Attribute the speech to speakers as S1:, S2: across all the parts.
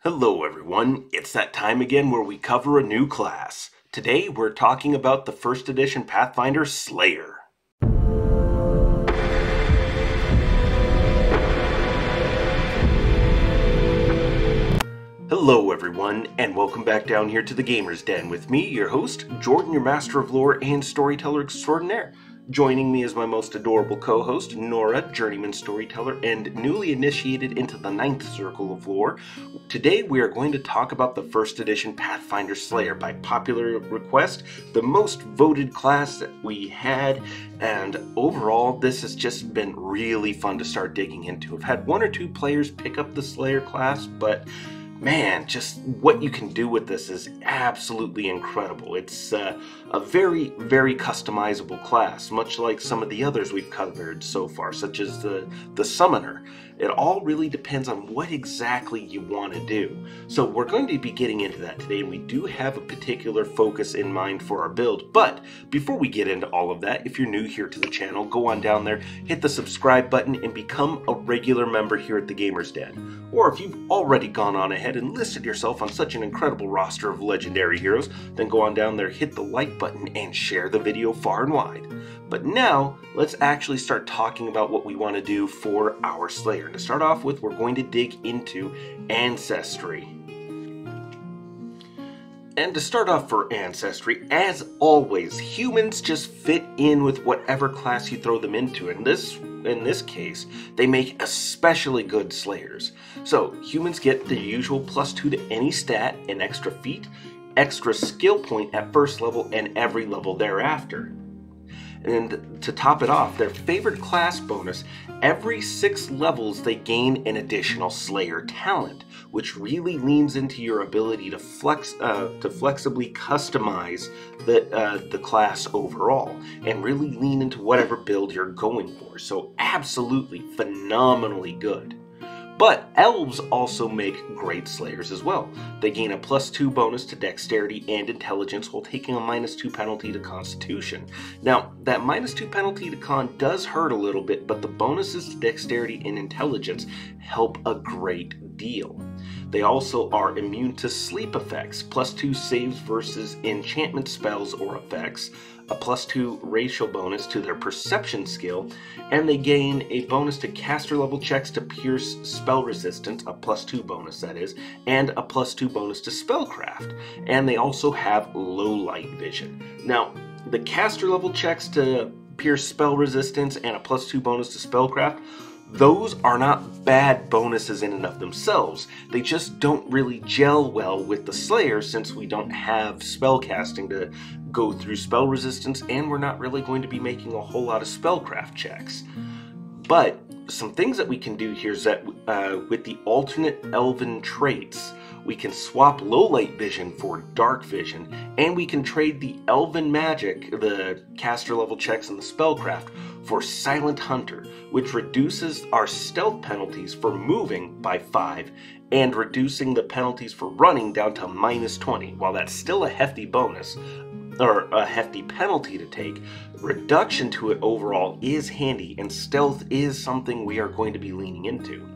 S1: Hello everyone, it's that time again where we cover a new class. Today we're talking about the 1st edition Pathfinder Slayer. Hello everyone, and welcome back down here to the Gamer's Den with me, your host, Jordan, your Master of Lore and Storyteller Extraordinaire. Joining me is my most adorable co-host, Nora, Journeyman Storyteller, and newly initiated into the 9th Circle of Lore. Today we are going to talk about the 1st edition Pathfinder Slayer by popular request, the most voted class that we had, and overall this has just been really fun to start digging into. I've had 1 or 2 players pick up the Slayer class, but man, just what you can do with this is absolutely incredible. It's a very, very customizable class, much like some of the others we've covered so far, such as the Summoner. It all really depends on what exactly you want to do. So we're going to be getting into that today, and we do have a particular focus in mind for our build. But before we get into all of that, if you're new here to the channel, go on down there, hit the subscribe button, and become a regular member here at the Gamer's Den. Or if you've already gone on ahead and listed yourself on such an incredible roster of legendary heroes, then go on down there, hit the like button, and share the video far and wide. But now, let's actually start talking about what we want to do for our Slayer. To start off with, we're going to dig into Ancestry. And to start off for Ancestry, as always, humans just fit in with whatever class you throw them into. In this case, they make especially good Slayers. So, humans get the usual +2 to any stat, an extra feat, extra skill point at 1st level, and every level thereafter. And to top it off, their favorite class bonus, every 6 levels they gain an additional Slayer talent, which really leans into your ability to flexibly customize the class overall, and really lean into whatever build you're going for. So absolutely phenomenally good. But elves also make great Slayers as well. They gain a +2 bonus to dexterity and intelligence while taking a -2 penalty to constitution. Now, that -2 penalty to con does hurt a little bit, but the bonuses to dexterity and intelligence help a great deal. They also are immune to sleep effects, +2 saves versus enchantment spells or effects, a +2 racial bonus to their perception skill, and they gain a bonus to caster level checks to pierce spell resistance, a +2 bonus that is, and a +2 bonus to spellcraft. And they also have low light vision. Now, the caster level checks to pierce spell resistance and a +2 bonus to spellcraft, those are not bad bonuses in and of themselves. They just don't really gel well with the Slayer since we don't have spellcasting to go through spell resistance, and we're not really going to be making a whole lot of spellcraft checks. But some things that we can do here is that with the alternate elven traits, we can swap low light vision for dark vision, and we can trade the elven magic, the caster level checks and the spellcraft, for Silent Hunter, which reduces our stealth penalties for moving by 5 and reducing the penalties for running down to -20. While that's still a hefty bonus, or a hefty penalty to take, reduction to it overall is handy, and stealth is something we are going to be leaning into.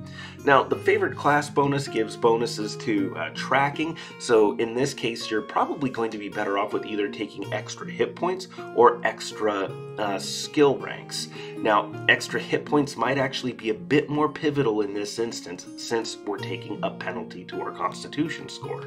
S1: Now, the favorite class bonus gives bonuses to tracking, so in this case you're probably going to be better off with either taking extra hit points or extra skill ranks. Now, extra hit points might actually be a bit more pivotal in this instance since we're taking a penalty to our constitution score.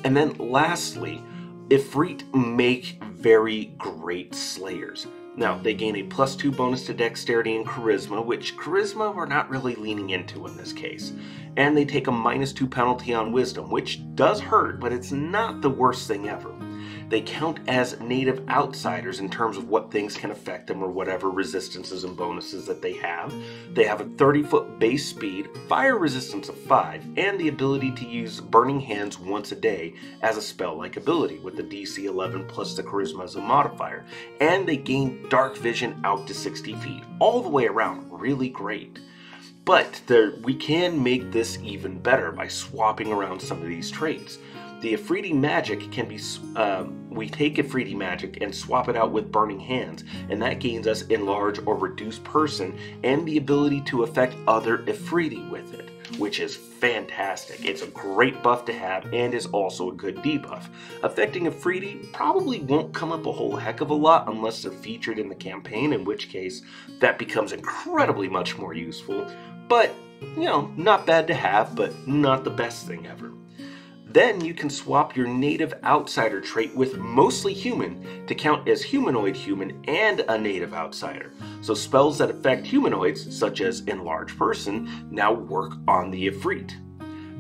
S1: And then lastly, Ifrit make very great Slayers. Now, they gain a +2 bonus to dexterity and charisma, which charisma we're not really leaning into in this case. And they take a -2 penalty on wisdom, which does hurt, but it's not the worst thing ever. They count as native outsiders in terms of what things can affect them or whatever resistances and bonuses that they have. They have a 30-foot base speed, fire resistance of 5, and the ability to use Burning Hands once a day as a spell-like ability with the DC 11 plus the charisma as a modifier. And they gain dark vision out to 60 feet. All the way around, really great. But we can make this even better by swapping around some of these traits. The Ifriti magic can be, we take Ifriti magic and swap it out with Burning Hands, and that gains us Enlarge or Reduce Person and the ability to affect other Ifriti with it. which is fantastic. It's a great buff to have and is also a good debuff. Affecting Ifriti probably won't come up a whole heck of a lot unless they're featured in the campaign, in which case that becomes incredibly much more useful. But, you know, not bad to have, but not the best thing ever. Then you can swap your native outsider trait with mostly human to count as humanoid human and a native outsider. So spells that affect humanoids, such as enlarge person, now work on the Ifrit.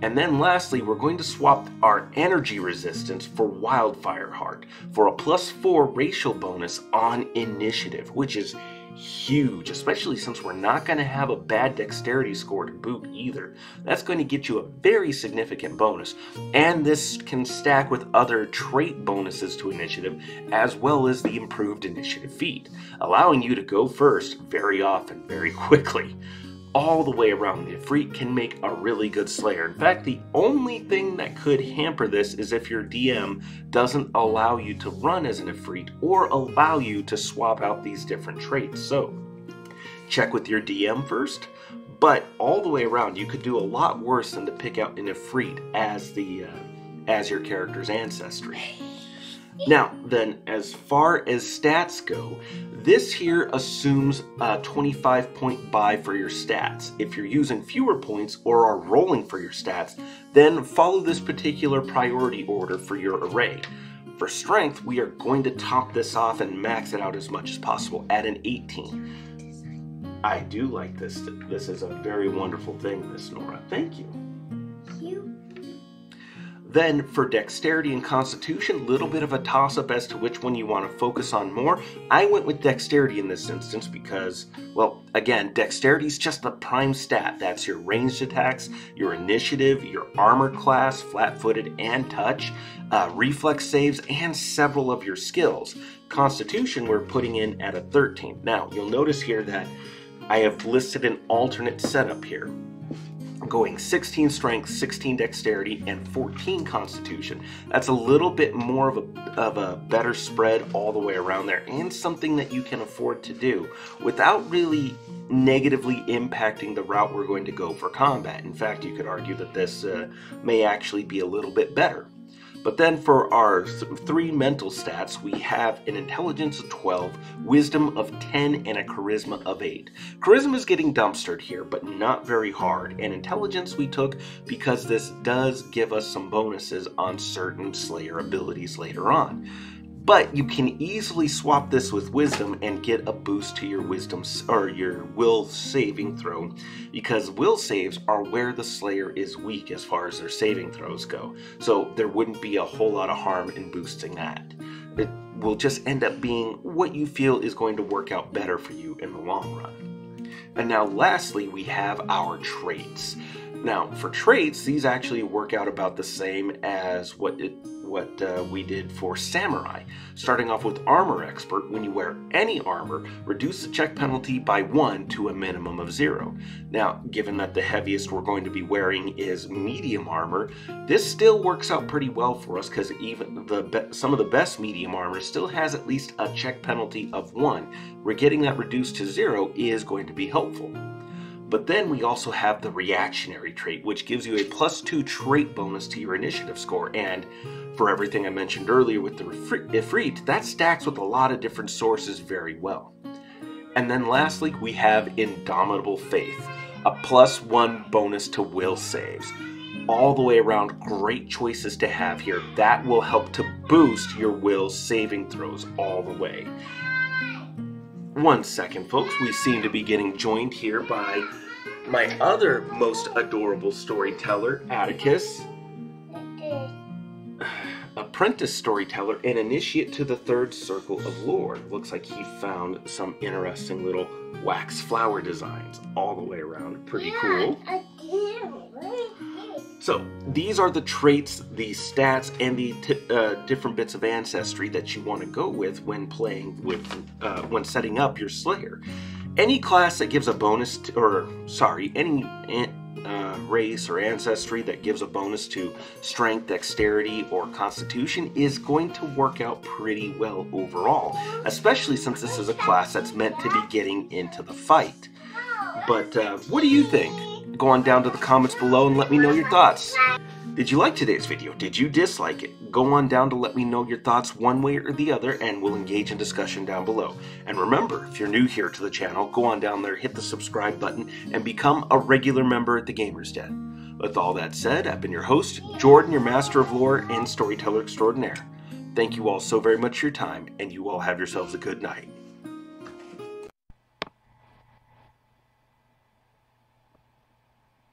S1: And then lastly, we're going to swap our energy resistance for Wildfire Heart for a +4 racial bonus on initiative, which is huge, especially since we're not going to have a bad dexterity score to boot either. That's going to get you a very significant bonus, and this can stack with other trait bonuses to initiative as well as the improved initiative feat, allowing you to go first very often, very quickly. All the way around, the Ifrit can make a really good Slayer. In fact, the only thing that could hamper this is if your DM doesn't allow you to run as an Ifrit or allow you to swap out these different traits. So, check with your DM first, but all the way around, you could do a lot worse than to pick out an Ifrit as your character's ancestry. Now, then, as far as stats go, this here assumes a 25-point buy for your stats. If you're using fewer points or are rolling for your stats, then follow this particular priority order for your array. For strength, we are going to top this off and max it out as much as possible at an 18. I do like this. This is a very wonderful thing, Miss Nora. Thank you. Then for dexterity and constitution, a little bit of a toss-up as to which one you want to focus on more. I went with dexterity in this instance because, well, again, dexterity is just the prime stat. That's your ranged attacks, your initiative, your armor class, flat-footed and touch, reflex saves, and several of your skills. Constitution we're putting in at a 13. Now, you'll notice here that I have listed an alternate setup here. Going 16 strength, 16 dexterity, and 14 constitution. That's a little bit more of a better spread all the way around there, and something that you can afford to do without really negatively impacting the route we're going to go for combat. In fact, you could argue that this may actually be a little bit better. But then for our 3 mental stats, we have an intelligence of 12, wisdom of 10, and a charisma of 8. Charisma is getting dumpstered here, but not very hard. And intelligence we took because this does give us some bonuses on certain Slayer abilities later on. But you can easily swap this with wisdom and get a boost to your wisdom or your will saving throw, because will saves are where the Slayer is weak as far as their saving throws go. So there wouldn't be a whole lot of harm in boosting that. It will just end up being what you feel is going to work out better for you in the long run. And now lastly, we have our traits. Now, for traits, these actually work out about the same as what we did for Samurai. Starting off with Armor Expert, when you wear any armor, reduce the check penalty by 1 to a minimum of 0. Now, given that the heaviest we're going to be wearing is medium armor, this still works out pretty well for us because even some of the best medium armor still has at least a check penalty of 1. We're getting that reduced to 0 is going to be helpful. But then we also have the reactionary trait, which gives you a +2 trait bonus to your initiative score. And for everything I mentioned earlier with the Ifrit, that stacks with a lot of different sources very well. And then lastly, we have Indomitable Faith, a +1 bonus to will saves. All the way around, great choices to have here. That will help to boost your will saving throws all the way. One second, folks. We seem to be getting joined here by my other most adorable storyteller, Atticus. Apprentice storyteller and initiate to the 3rd circle of lore. Looks like he found some interesting little wax flower designs all the way around. Pretty cool. So these are the traits, the stats, and the different bits of ancestry that you want to go with when playing with, when setting up your Slayer. Any class that gives a bonus, any race or ancestry that gives a bonus to strength, dexterity, or constitution is going to work out pretty well overall, especially since this is a class that's meant to be getting into the fight. But what do you think? go on down to the comments below and let me know your thoughts. Did you like today's video? Did you dislike it? Go on down to let me know your thoughts one way or the other, and we'll engage in discussion down below. And remember, if you're new here to the channel, go on down there, hit the subscribe button, and become a regular member at the Gamer's Den. With all that said, I've been your host, Jordan, your Master of Lore and Storyteller Extraordinaire. Thank you all so very much for your time, and you all have yourselves a good night.